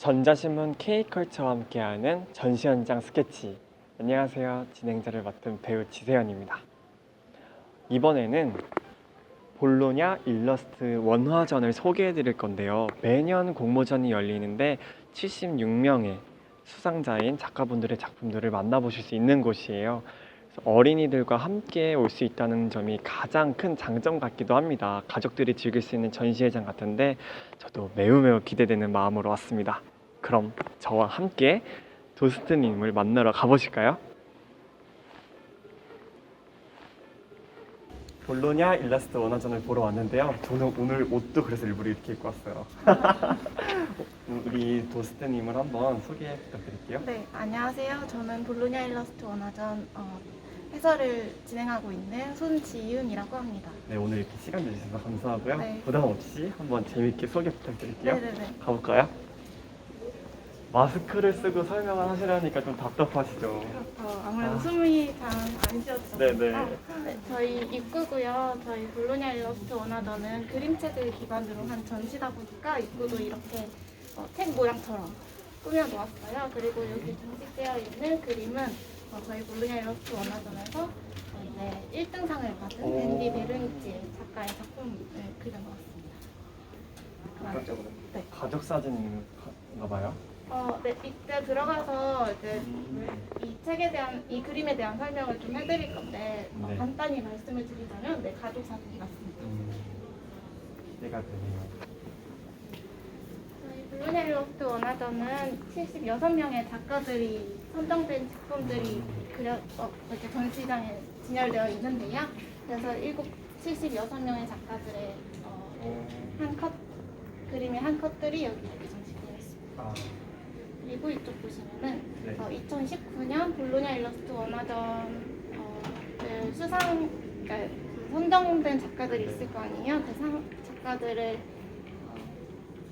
전자신문 K컬처와 함께하는 전시 현장 스케치. 안녕하세요. 진행자를 맡은 배우 지세연입니다. 이번에는 볼로냐 일러스트 원화전을 소개해 드릴 건데요. 매년 공모전이 열리는데 76명의 수상자인 작가분들의 작품들을 만나보실 수 있는 곳이에요. 그래서 어린이들과 함께 올 수 있다는 점이 가장 큰 장점 같기도 합니다. 가족들이 즐길 수 있는 전시회장 같은데 저도 매우 기대되는 마음으로 왔습니다. 그럼 저와 함께 도스트님을 만나러 가보실까요? 볼로냐 일러스트 원화전을 보러 왔는데요. 저는 오늘 옷도 그래서 일부러 이렇게 입고 왔어요. 우리 도스트님을 한번 소개 부탁드릴게요. 네, 안녕하세요. 저는 볼로냐 일러스트 원화전 해설을 진행하고 있는 손지윤이라고 합니다. 네, 오늘 이렇게 시간 내주셔서 감사하고요. 네. 부담 없이 한번 재밌게 소개 부탁드릴게요. 네네네. 가볼까요? 마스크를 쓰고 설명을 하시려니까 좀 답답하시죠? 그렇죠. 아무래도 숨이 잘 안 쉬어져서. 네네. 네, 저희 입구고요. 저희 볼로냐 일러스트 원화전은 그림책을 기반으로 한 전시다 보니까 입구도 이렇게 책 모양처럼 꾸며 놓았어요. 그리고 여기 장식되어 있는 그림은 저희 볼로냐 일러스트 원화전에서 이제 1등상을 받은 밴디 베르니치 작가의 작품을 그려놓았습니다. 그 안쪽으로. 네. 가족 사진인가 봐요. 네, 이때 들어가서 이제 이 책에 대한, 이 그림에 대한 설명을 좀 해드릴 건데 네. 간단히 말씀을 드리자면 가족 사진이 맞습니다. 기대가 되네요. 저희 볼로냐 일러스트 원화전은 76명의 작가들이 선정된 작품들이 이렇게 전시장에 진열되어 있는데요. 그래서 76명의 작가들의 그림의 한 컷들이 여기 이렇게 전시되어 있습니다. 그리고 이쪽 보시면은 네. 2019년 볼로냐 일러스트 원화전 그러니까 선정된 작가들이 있을 거 아니에요. 그 작가들을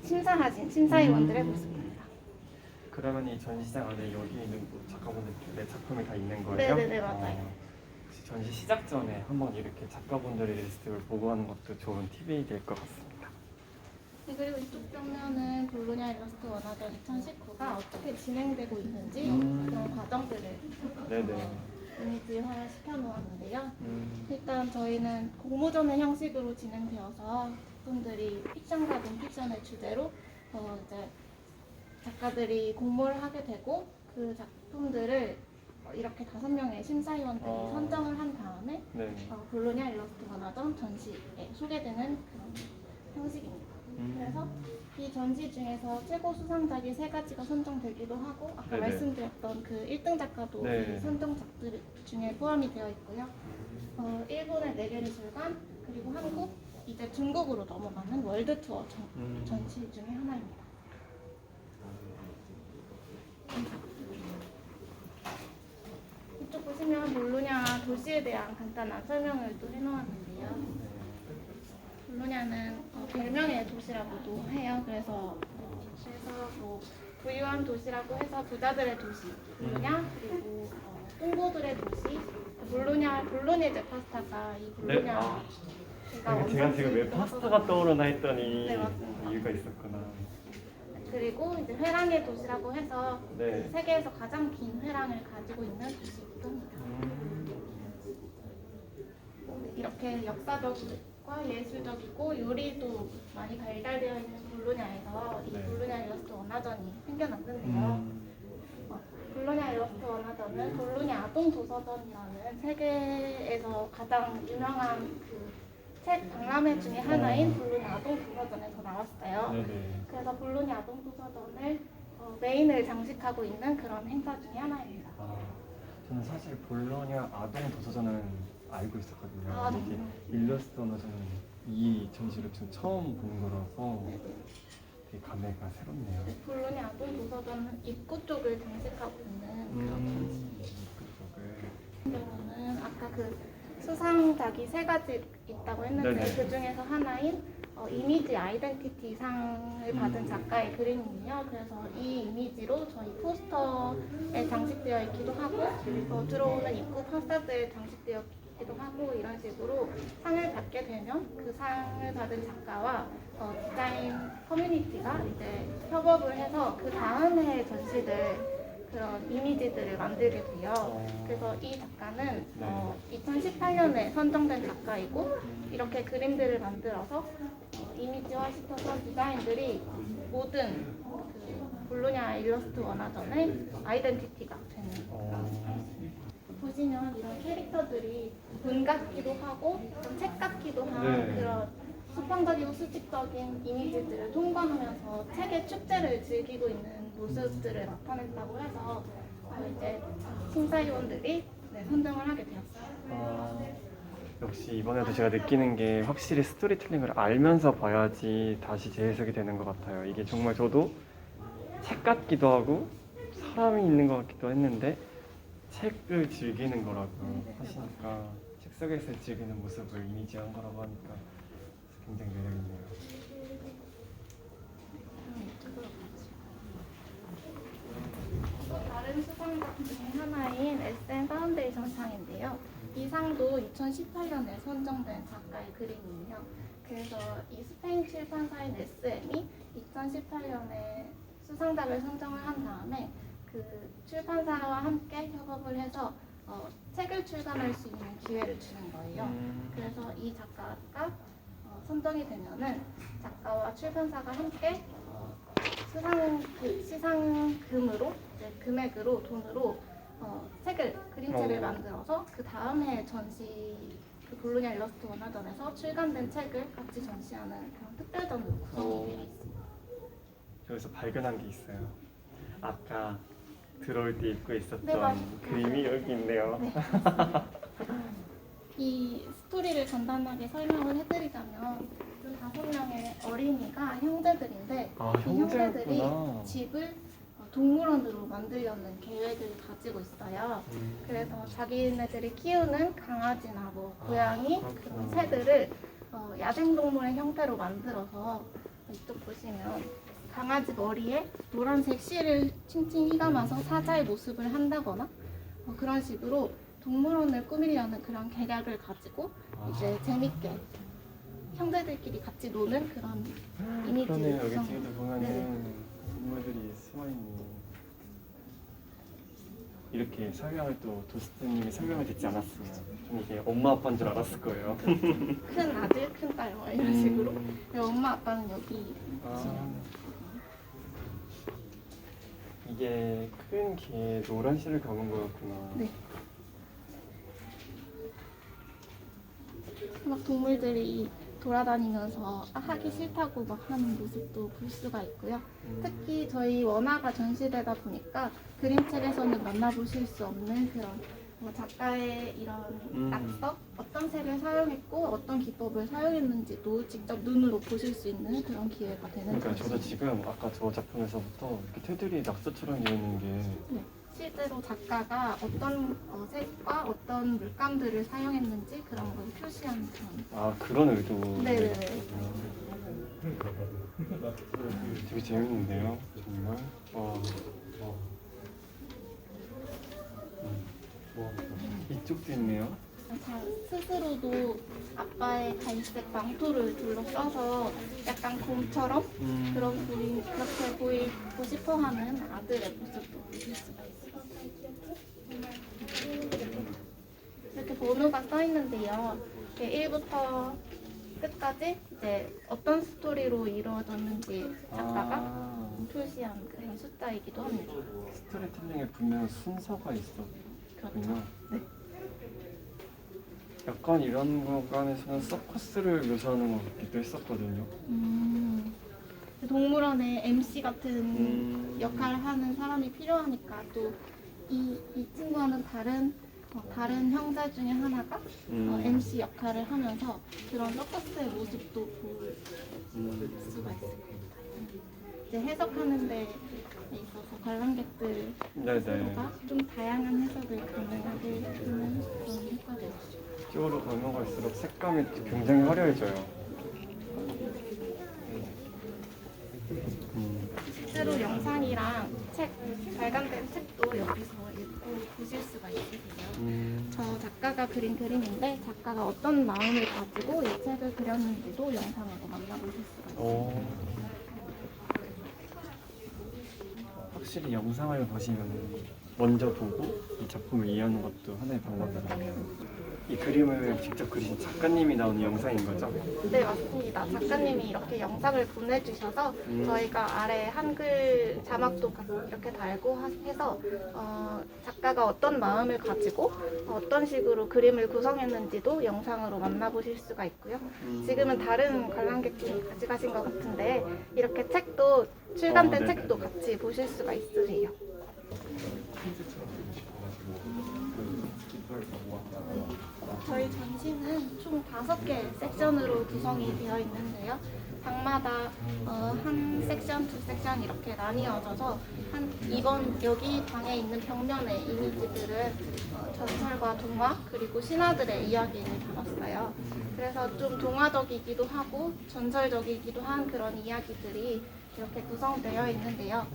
심사하신 심사위원들의 모습입니다. 그러면 이 전시장 안에 여기 있는 작가분들의 작품이 다 있는 거예요? 네네네, 맞아요. 혹시 전시 시작 전에 한번 이렇게 작가분들의 리스트를 보고 하는 것도 좋은 팁이 될 것 같습니다. 네, 그리고 이쪽 벽면은 볼로냐 일러스트 원화전 2019가 어떻게 진행되고 있는지 그런 과정들을 네네. 이미지화 시켜놓았는데요. 일단 저희는 공모전의 형식으로 진행되어서 작품들이 픽션과 논픽션을 주제로 이제 작가들이 공모를 하게 되고 그 작품들을 이렇게 5명의 심사위원들이 선정을 한 다음에 네. 볼로냐 일러스트 원화전 전시에 소개되는 그런 형식입니다. 그래서 이 전시 중에서 최고 수상작이 3가지가 선정되기도 하고 아까 네네. 말씀드렸던 그 1등 작가도 네. 이 선정작들 중에 포함이 되어 있고요. 일본의 4개 미술관 그리고 한국 이제 중국으로 넘어가는 월드 투어 전시 중에 하나입니다. 이쪽 보시면 볼로냐 도시에 대한 간단한 설명을 또 해놓았는데요. 볼로냐는 별명의 도시라고도 해요. 그래서 뭐 부유한 도시라고 해서 부자들의 도시 볼로냐, 그리고 홍보들의 도시 볼로네제 파스타가 이 볼로냐. 제가 지금 왜 파스타가 떠오르나 했더니 네, 맞습니다. 이유가 있었구나. 그리고 이제 회랑의 도시라고 해서 네. 세계에서 가장 긴 회랑을 가지고 있는 도시이기도 합니다. 이렇게 역사적과 예술적이고 요리도 많이 발달되어 있는 볼로냐에서 이 네. 볼로냐 일러스트 원화전이 생겨났는데요. 볼로냐 일러스트 원화전은 볼로냐 아동 도서전이라는 세계에서 가장 유명한 그 책 박람회 중에 하나인 볼로냐 아동 도서전에서 나왔어요. 네네. 그래서 볼로냐 아동 도서전을 메인을 장식하고 있는 그런 행사 중에 하나입니다. 저는 사실 볼로냐 아동 도서전은 알고 있었거든요. 아, 네. 이게 일러스트 원화전은 이 전시를 지금 처음 보는 거라서 되게 감회가 새롭네요. 볼로냐 아동 도서전은 입구 쪽을 장식하고 있는 그런 전시. 그쪽을. 경우는 아까 그 수상작이 3가지 있다고 했는데 네네. 그 중에서 하나인 이미지 아이덴티티 상을 받은 작가의 그림이에요. 그래서 이 이미지로 저희 포스터에 장식되어 있기도 하고 들어오는 입구 파사드에 장식되어 있기도 하고 이런 식으로 상을 받게 되면 그 그 상을 받은 작가와 디자인 커뮤니티가 이제 협업을 해서 그 다음 해 전시들 그런 이미지들을 만들게 돼요. 그래서 이 작가는 2018년에 선정된 작가이고 이렇게 그림들을 만들어서 이미지화 시켜서 디자인들이 모든 그 볼로냐 일러스트 원화전의 아이덴티티가 되는. 보시면 이런 캐릭터들이 문 같기도 하고 책 같기도 한 그런 수평적이고 수직적인 이미지들을 통과하면서 책의 축제를 즐기고 있는 모습들을 나타냈다고 해서 이제 심사위원들이 선정을 하게 되었어요. 역시 이번에도 제가 느끼는 게 확실히 스토리텔링을 알면서 봐야지 다시 재해석이 되는 것 같아요. 이게 정말 저도 책 같기도 하고 사람이 있는 것 같기도 했는데 책을 즐기는 거라고 하시니까 책 속에서 즐기는 모습을 이미지한 거라고 하니까 굉장히 매력있네요. 또 다른 수상작 중에 하나인 SM 파운데이션 상인데요. 이 상도 2018년에 선정된 작가의 그림이에요. 그래서 이 스페인 출판사인 SM이 2018년에 수상작을 선정을 한 다음에 그 출판사와 함께 협업을 해서 책을 출간할 수 있는 기회를 주는 거예요. 그래서 이 작가가 선정이 되면은 작가와 출판사가 함께 시상금으로 금액으로 돈으로 그림책을 만들어서 그 다음에 전시 그 볼로냐 일러스트 원화전에서 출간된 책을 같이 전시하는 그런 특별전으로 구성이 되어 있습니다. 여기서 발견한 게 있어요. 아까 들어올 때 입고 있었던 네, 맞아요. 그림이 여기 있네요. 네. 이 스토리를 간단하게 설명을 해드리자면 이 5명의 어린이가 형제들인데 이 형제들이 형제였구나. 집을 동물원으로 만들려는 계획을 가지고 있어요. 그래서 자기네들이 키우는 강아지나 뭐 고양이 그런 새들을 야생동물의 형태로 만들어서 이쪽 보시면 강아지 머리에 노란색 실을 칭칭 휘감아서 사자의 모습을 한다거나 그런 식으로 동물원을 꾸미려는 그런 계략을 가지고 이제 재밌게 형제들끼리 같이 노는 그런 이미지를 그러네요. 여기 구성해요. 뒤에도 보면은 네네. 동물들이 숨어있는 이렇게 설명을 또 도스트님이 설명을 듣지 않았으면 좀 이게 엄마 아빠인 줄 알았을 거예요. 큰 아들, 큰 딸, 뭐 이런 식으로. 그리고 엄마 아빠는 여기. 이게 큰 개에 노란 실을 감은 거였구나. 네. 막 동물들이 돌아다니면서 하기 싫다고 막 하는 모습도 볼 수가 있고요. 특히 저희 원화가 전시되다 보니까 그림책에서는 만나보실 수 없는 그런 작가의 이런 낙서, 어떤 색을 사용했고 어떤 기법을 사용했는지도 직접 눈으로 보실 수 있는 그런 기회가 되는 그러니까 저도 전시. 지금 아까 저 작품에서부터 이렇게 테두리 낙서처럼 되어 있는 게 네. 실제로 작가가 어떤 색과 어떤 물감들을 사용했는지 그런 걸 표시한 그런. 그런 의도. 네네네. 되게 재밌는데요, 정말. 와. 이쪽도 있네요. 스스로도 아빠의 갈색 망토를 둘러싸서 약간 곰처럼 그런 그림 그렇게 보이고 싶어하는 아들의 모습도 보실 수가 있어요. 이렇게 번호가 써 있는데요. 1부터 끝까지 이제 어떤 스토리로 이루어졌는지 작가가 표시한 그런 숫자이기도 합니다. 스토리텔링에 분명 순서가 있었군요. 그렇죠. 네. 약간 이런 거간에서는 서커스를 묘사하는 것 같기도 했었거든요. 동물원에 MC 같은 역할을 하는 사람이 필요하니까 또 이 친구와는 다른 형제 중에 하나가 MC 역할을 하면서 그런 서커스의 모습도 볼 수가 있을 겁니다. 이제 해석하는 데 있어서 관람객들 스스로가 좀 다양한 해석을 가능하게 해주는 그런 효과가 있죠. 이쪽으로 가면 갈수록 색감이 굉장히 화려해져요. 실제로 영상이랑 책, 발간된 책도 여기서 읽고 보실 수가 있으세요. 저 작가가 그린 그림인데 작가가 어떤 마음을 가지고 이 책을 그렸는지도 영상으로 만나보실 수가 있어요. 확실히 영상을 보시면 먼저 보고 이 작품을 이해하는 것도 하나의 방법이네요. 이 그림을 직접 그리신 작가님이 나오는 영상인 거죠? 네, 맞습니다. 작가님이 이렇게 영상을 보내주셔서 저희가 아래 한글 자막도 이렇게 달고 해서 작가가 어떤 마음을 가지고 어떤 식으로 그림을 구성했는지도 영상으로 만나보실 수가 있고요. 지금은 다른 관람객분이 가져가신 것 같은데 이렇게 책도 출간된 네네. 책도 같이 보실 수가 있으세요. 저희 전시는 총 5개 섹션으로 구성이 되어 있는데요. 방마다 한 섹션, 두 섹션 이렇게 나뉘어져서 이번 여기 방에 있는 벽면의 이미지들은 전설과 동화 그리고 신화들의 이야기를 담았어요. 그래서 좀 동화적이기도 하고 전설적이기도 한 그런 이야기들이 이렇게 구성되어 있는데요.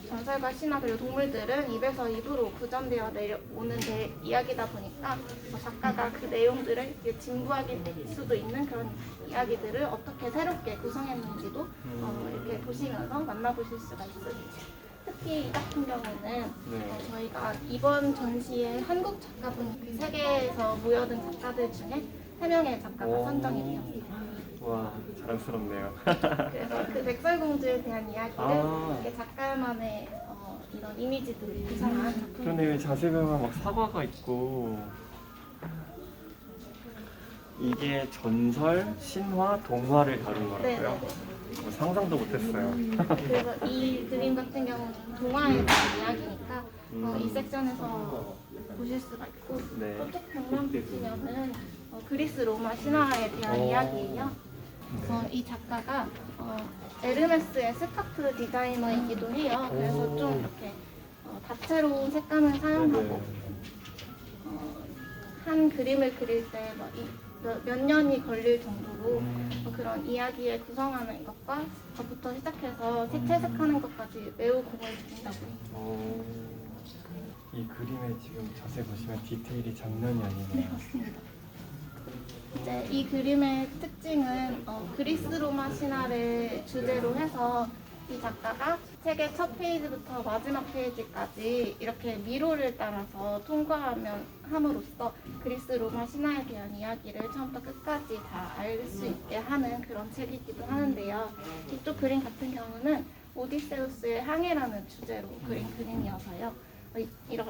전설과 신화 그리고 동물들은 입에서 입으로 구전되어 내려오는 이야기다 보니까 작가가 그 내용들을 이제 진부하게 낼 수도 있는 그런 이야기들을 어떻게 새롭게 구성했는지도 이렇게 보시면서 만나보실 수가 있습니다. 특히 이 같은 경우는 저희가 이번 전시에 한국 작가분 그 세계에서 모여든 작가들 중에 3명의 작가가 선정이 되었습니다. 와, 자랑스럽네요. 그래서 그 백설공주에 대한 이야기를 이렇게 작가만의 이런 이미지들을 구성한 작품. 그러네, 자세히 보면 막 사과가 있고 이게 전설, 신화, 동화를 다룬 거라고요? 상상도 못했어요. 그래서 이 그림 같은 경우는 동화에 대한 이야기니까 이 섹션에서 보실 수가 있고 네. 또 벽면 보시면은 그리스 로마 신화에 대한 이야기예요. 이 작가가 에르메스의 스카프 디자이너이기도 해요. 그래서 좀 이렇게 다채로운 색감을 사용하고 한 그림을 그릴 때 몇 년이 걸릴 정도로 그런 이야기에 구성하는 것부터 시작해서 채색하는 것까지 매우 공을 들인다고 해요. 이 그림에 지금 자세히 보시면 디테일이 장난이 아니네요. 네, 맞습니다. 이제 이 그림의 특징은 그리스 로마 신화를 주제로 해서 이 작가가 책의 첫 페이지부터 마지막 페이지까지 이렇게 미로를 따라서 함으로써 그리스 로마 신화에 대한 이야기를 처음부터 끝까지 다 알 수 있게 하는 그런 책이기도 하는데요. 이쪽 그림 같은 경우는 오디세우스의 항해라는 주제로 그린 그림이어서요.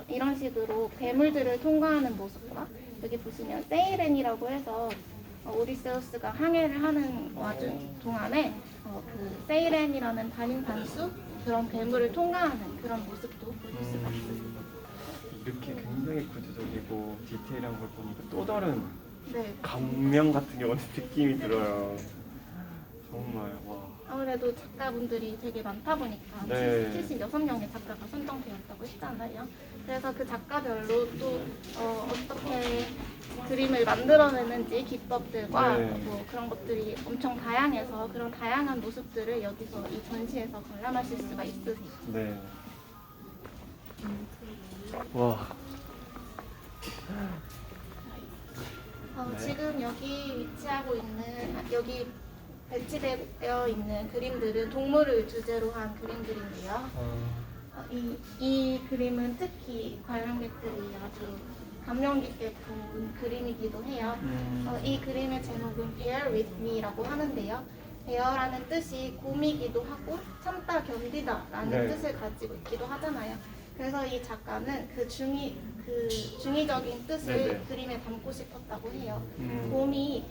이런 식으로 괴물들을 통과하는 모습과 여기 보시면 세이렌이라고 해서 오디세우스가 항해를 하는 동안에 그 세이렌이라는 단임 단수 그런 괴물을 통과하는 그런 모습도 보실 수가 있습니다. 이렇게 굉장히 구조적이고 디테일한 걸 보니까 또 다른 네. 감명 같은 경우는 느낌이 들어요. 정말 와. 아무래도 작가분들이 되게 많다 보니까 네. 76명의 작가가 선정되었다고 했잖아요. 그래서 그 작가별로 또 어떻게 그림을 만들어내는지 기법들과 네. 뭐 그런 것들이 엄청 다양해서 그런 다양한 모습들을 여기서 이 전시에서 관람하실 수가 있으세요. 네. 와. 네. 지금 여기 여기 배치되어 있는 그림들은 동물을 주제로 한 그림들인데요. 이 그림은 특히 관람객들이 아주 감명 깊게 본 그림이기도 해요. 이 그림의 제목은 Bear with me라고 하는데요. bear라는 뜻이 곰이기도 하고 참다 견디다라는 네. 뜻을 가지고 있기도 하잖아요. 그래서 이 작가는 그 중의적인 뜻을 네네. 그림에 담고 싶었다고 해요. 음. 곰이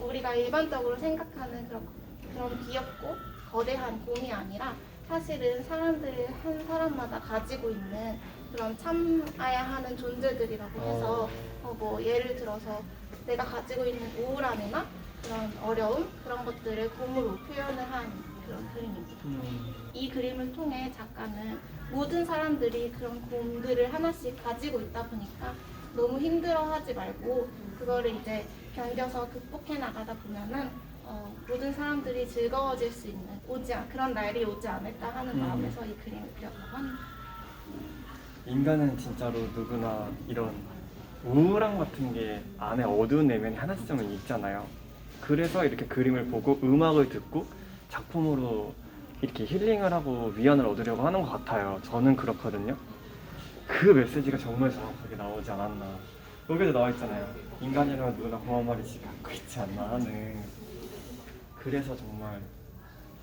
우리가 일반적으로 생각하는 그런 귀엽고 거대한 곰이 아니라 사실은 사람들 한 사람마다 가지고 있는 그런 참아야 하는 존재들이라고 해서 뭐 예를 들어서 내가 가지고 있는 우울함이나 그런 어려움 그런 것들을 곰으로 표현을 한 그런 그림입니다. 이 그림을 통해 작가는 모든 사람들이 그런 곰들을 하나씩 가지고 있다 보니까 너무 힘들어하지 말고 그거를 이제 견뎌서 극복해 나가다 보면은 모든 사람들이 즐거워질 수 있는 그런 날이 오지 않을까 하는 마음에서 이 그림을 그렸다고 합니다. 인간은 진짜로 누구나 이런 우울함 같은 게 안에 어두운 내면이 하나쯤은 있잖아요. 그래서 이렇게 그림을 보고 음악을 듣고 작품으로 이렇게 힐링을 하고 위안을 얻으려고 하는 것 같아요. 저는 그렇거든요. 그 메시지가 정말 정확하게 나오지 않았나. 여기도 나와 있잖아요. 인간이라면 누구나 공허한 말이 집에 안고 있지 않나 하는. 그래서 정말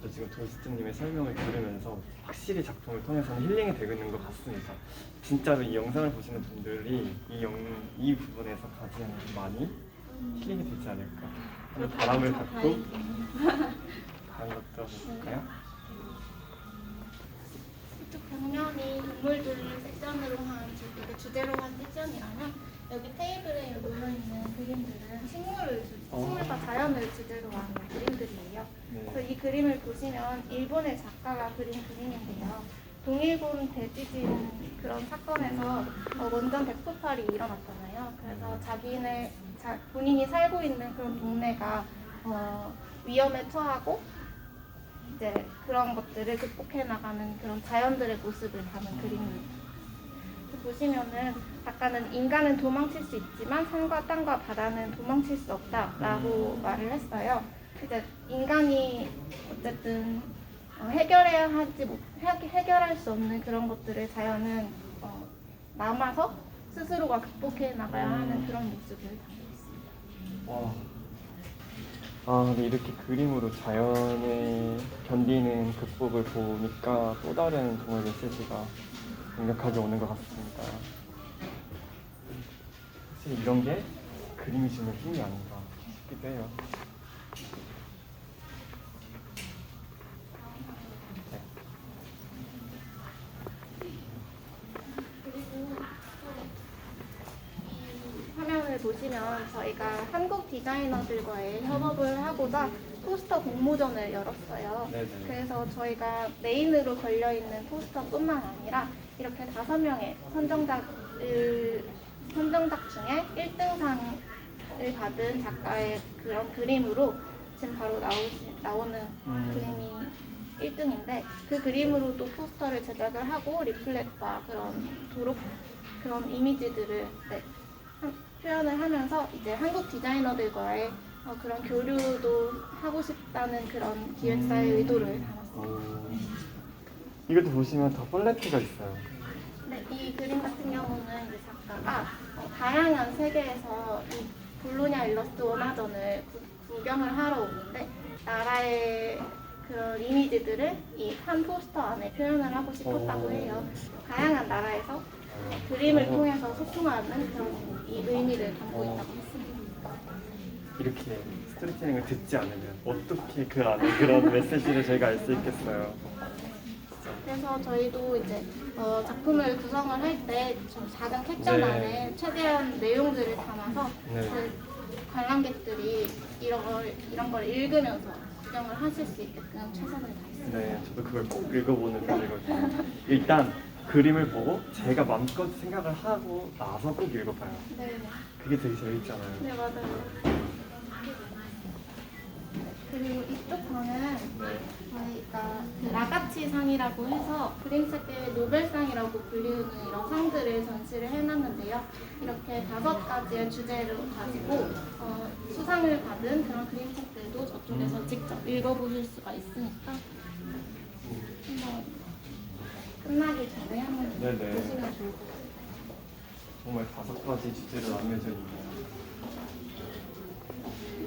저 지금 돌스트님의 설명을 들으면서 확실히 작품을 통해서는 힐링이 되고 있는 것 같습니다. 진짜로 이 영상을 보시는 분들이 이 부분에서 가장 많이 힐링이 되지 않을까 하는 바람을 갖고 다른 것도 볼까요? 이쪽 벽면이 동물들을 섹션으로 주제로 한 섹션이라면 여기 테이블에 놓여있는 그림들은 식물과 자연을 주제로 한 그림들이에요. 네. 그래서 이 그림을 보시면 일본의 작가가 그린 그림인데요. 동일본 대지진 그런 사건에서 원전 대폭발이 일어났잖아요. 그래서 본인이 살고 있는 그런 동네가 위험에 처하고 이제 그런 것들을 극복해 나가는 그런 자연들의 모습을 담은 그림입니다. 보시면은 작가는 인간은 도망칠 수 있지만 산과 땅과 바다는 도망칠 수 없다라고 말을 했어요. 이제 인간이 어쨌든 해결할 수 없는 그런 것들을 자연은 남아서 스스로가 극복해 나가야 하는 그런 모습을 담고 있습니다. 와. 근데 이렇게 그림으로 자연에 견디는 극복을 보니까 또 다른 정말 메시지가 강력하게 오는 것 같습니다. 사실 이런 게 그림이 주는 힘이 아닌가 싶기도 해요. 네. 그리고 이 화면을 보시면 저희가 한국 디자이너들과의 협업을 하고자 포스터 공모전을 열었어요. 네네. 그래서 저희가 메인으로 걸려있는 포스터뿐만 아니라 이렇게 5명의 선정작 중에 1등상을 받은 작가의 그런 그림으로 지금 바로 나오는 그림이 1등인데 그 그림으로 또 포스터를 제작을 하고 리플렛과 그런 이미지들을 표현을 하면서 이제 한국 디자이너들과의 그런 교류도 하고 싶다는 그런 기획사의 의도를 담았습니다. 이것도 보시면 더 팔레트가 있어요. 네, 이 그림 같은 경우는 이제 작가가 다양한 세계에서 이 볼로냐 일러스트 원화전을 구경을 하러 오는데 나라의 그런 이미지들을 이 한 포스터 안에 표현을 하고 싶었다고 해요. 다양한 나라에서 그림을 통해서 소통하는 그런 이 의미를 담고 있다고 했습니다. 이렇게 스토리텔링을 듣지 않으면 어떻게 그 안에 그런 메시지를 저희가 알 수 있겠어요. 그래서 저희도 이제 작품을 구성을 할 때 좀 작은 캡션 네. 안에 최대한 내용들을 담아서 네. 그 관람객들이 이런 걸 읽으면서 구경을 하실 수 있게끔 최선을 다했습니다. 네, 저도 그걸 꼭 읽어보는 편이거든요. 일단 그림을 보고 제가 마음껏 생각을 하고 나서 꼭 읽어봐요. 네, 그게 되게 재밌잖아요. 네 맞아요. 그리고 이쪽 방은 저희가 그 라가치 상이라고 해서 그림책계의 노벨상이라고 불리우는 이런 상들을 전시를 해놨는데요. 이렇게 5가지의 주제를 가지고 수상을 받은 그런 그림책들도 저쪽에서 직접 읽어보실 수가 있으니까 한번 끝나기 전에 한번 네네. 보시면 좋을 것 같아요. 정말 5가지 주제로 나뉘어져 있네요.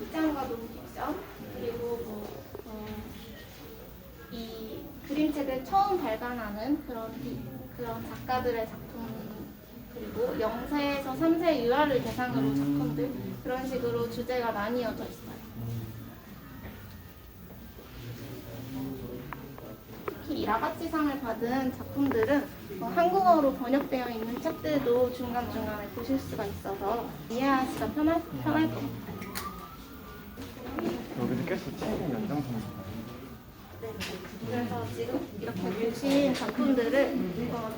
fik션과 논픽션 그리고 이 그림책을 처음 발간하는 그런 작가들의 작품 그리고 0세에서 3세 유아를 대상으로 작품들 그런 식으로 주제가 나뉘어져 있어요. 특히 이 라가치상을 받은 작품들은 한국어로 번역되어 있는 책들도 중간중간에 보실 수가 있어서 이해하시기가 편할 것 같아요. 여기도 계속 책의 연장선이잖아요. 네. 그래서 지금 이렇게 보신 작품들을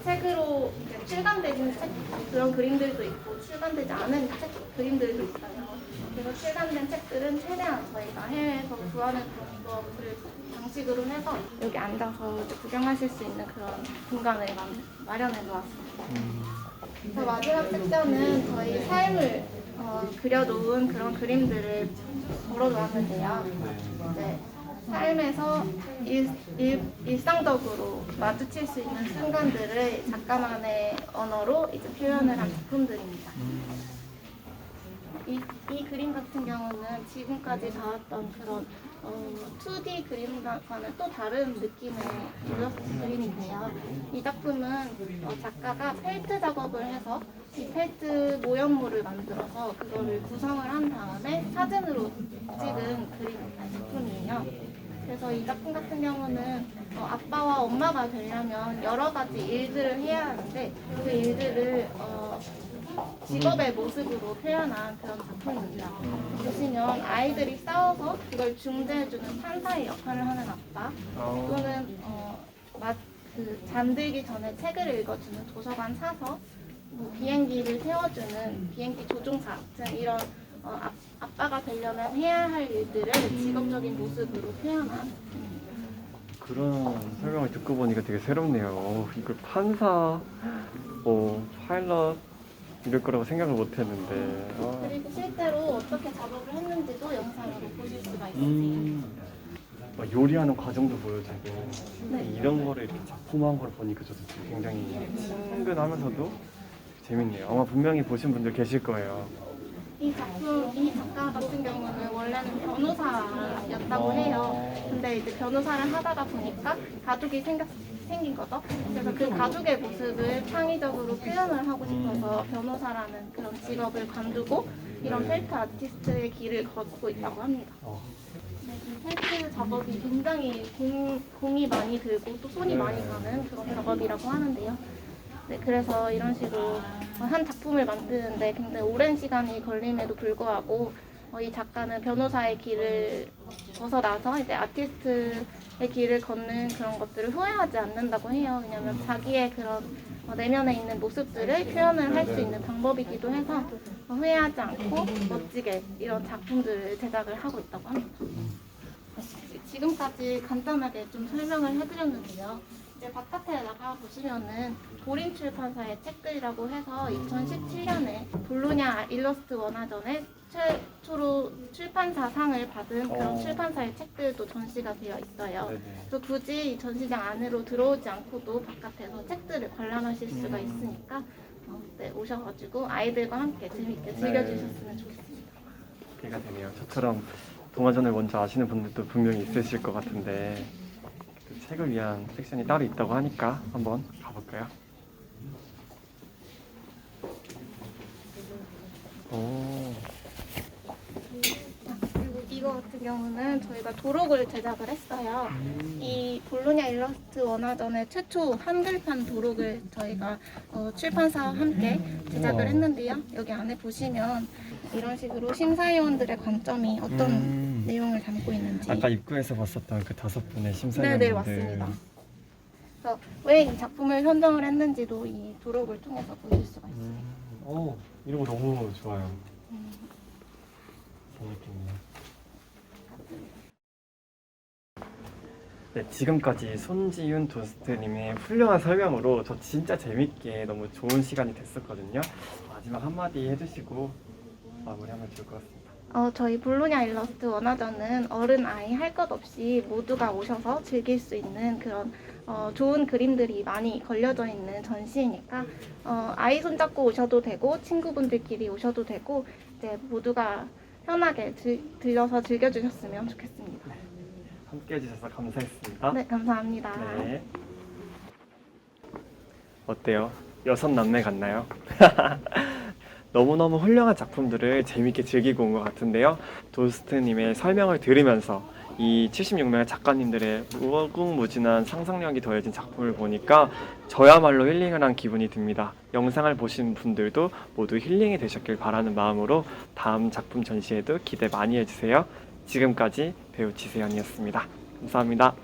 책으로 출간된 책 그런 그림들도 있고 출간되지 않은 책 그림들도 있어요. 그래서 출간된 책들은 최대한 저희가 저희가 해외에서 구하는 그런 것을 방식으로 해서 여기 앉아서 이제 구경하실 수 있는 그런 공간을 마련해 놓았습니다. 그 마지막 섹션은 저희 삶을 그려놓은 그런 그림들을 걸어놓았는데요. 이제 삶에서 일상적으로 마주칠 수 있는 순간들을 작가만의 언어로 이제 표현을 한 작품들입니다. 이 그림 같은 경우는 지금까지 봐왔던 그런 2D 그림과는 또 다른 느낌의 일러스트 그림인데요. 이 작품은 작가가 펠트 작업을 해서 이 펠트 모형물을 만들어서 그거를 구성을 한 다음에 사진으로 찍은 그림 작품이에요. 그래서 이 작품 같은 경우는 아빠와 엄마가 되려면 여러 가지 일들을 해야 하는데 그 일들을 직업의 모습으로 표현한 그런 작품입니다. 보시면 아이들이 싸워서 그걸 중재해주는 판사의 역할을 하는 아빠, 또는 잠들기 전에 책을 읽어주는 도서관 사서, 비행기를 태워주는 비행기 조종사 같은 이런 아빠가 되려면 해야 할 일들을 직업적인 모습으로 표현한. 그런 설명을 듣고 보니까 되게 새롭네요. 이걸 판사, 파일럿 이럴 거라고 생각을 못 했는데. 그리고 실제로 어떻게 작업을 했는지도 영상으로 보실 수가 있으세요. 요리하는 과정도 보여주고 네. 이런 거를 이렇게 작품한 걸 보니까 저도 굉장히 친근하면서도 재밌네요. 아마 분명히 보신 분들 계실 거예요. 이 작가 같은 경우는 원래는 변호사였다고 해요. 근데 이제 변호사를 하다가 보니까 가족이 생긴 거죠. 그래서 그 가족의 모습을 창의적으로 표현을 하고 싶어서 변호사라는 그런 직업을 관두고 이런 펠트 아티스트의 길을 걷고 있다고 합니다. 네, 이 펠트 작업이 굉장히 공이 많이 들고 또 손이 많이 가는 그런 작업이라고 하는데요. 네, 그래서 이런 식으로 한 작품을 만드는데 굉장히 오랜 시간이 걸림에도 불구하고 이 작가는 변호사의 길을 벗어나서 이제 아티스트의 길을 걷는 그런 것들을 후회하지 않는다고 해요. 왜냐하면 자기의 그런 내면에 있는 모습들을 표현을 할 수 있는 방법이기도 해서 후회하지 않고 멋지게 이런 작품들을 제작을 하고 있다고 합니다. 지금까지 간단하게 좀 설명을 해드렸는데요. 이제 바깥에 나가 보시면은 도림 출판사의 책들이라고 해서 2017년에 볼로냐 일러스트 원화전에 최초로 출판사상을 받은 그런 출판사의 책들도 전시가 되어 있어요. 그래서 굳이 이 전시장 안으로 들어오지 않고도 바깥에서 책들을 관람하실 수가 있으니까 네, 오셔가지고 아이들과 함께 재밌게 즐겨주셨으면 좋겠습니다. 기대가 되네요. 저처럼 동화전을 먼저 아시는 분들도 분명히 있으실 것 같은데 책을 위한 섹션이 따로 있다고 하니까 한번 가볼까요? 그리고 이거 같은 경우는 저희가 도록을 제작을 했어요. 이 볼로냐 일러스트 원화전의 최초 한글판 도록을 저희가 출판사와 함께 제작을 했는데요. 여기 안에 보시면 이런 식으로 심사위원들의 관점이 어떤 내용을 담고 있는지. 아까 입구에서 봤었던 그 5분의 심사위원들. 네, 맞습니다. 그래서 왜 이 작품을 선정을 했는지도 이 도록을 통해서 보실 수가 있어요. 이런 거 너무 좋아요. 재밌겠네요. 네, 지금까지 손지윤 도스트님의 훌륭한 설명으로 저 진짜 재밌게 너무 좋은 시간이 됐었거든요. 마지막 한마디 해주시고 마무리하면 좋을 것 같습니다. 저희 볼로냐 일러스트 원화전은 어른 아이 할 것 없이 모두가 오셔서 즐길 수 있는 그런 좋은 그림들이 많이 걸려져 있는 전시니까 아이 손잡고 오셔도 되고 친구분들끼리 오셔도 되고 이제 모두가 편하게 들려서 즐겨주셨으면 좋겠습니다. 네, 함께 해주셔서 감사했습니다. 네, 감사합니다. 네. 어때요? 6남매 같나요? 너무너무 훌륭한 작품들을 재밌게 즐기고 온 것 같은데요. 도스트님의 설명을 들으면서 이 76명의 작가님들의 무궁무진한 상상력이 더해진 작품을 보니까 저야말로 힐링을 한 기분이 듭니다. 영상을 보신 분들도 모두 힐링이 되셨길 바라는 마음으로 다음 작품 전시회도 기대 많이 해주세요. 지금까지 배우 지세연이었습니다. 감사합니다.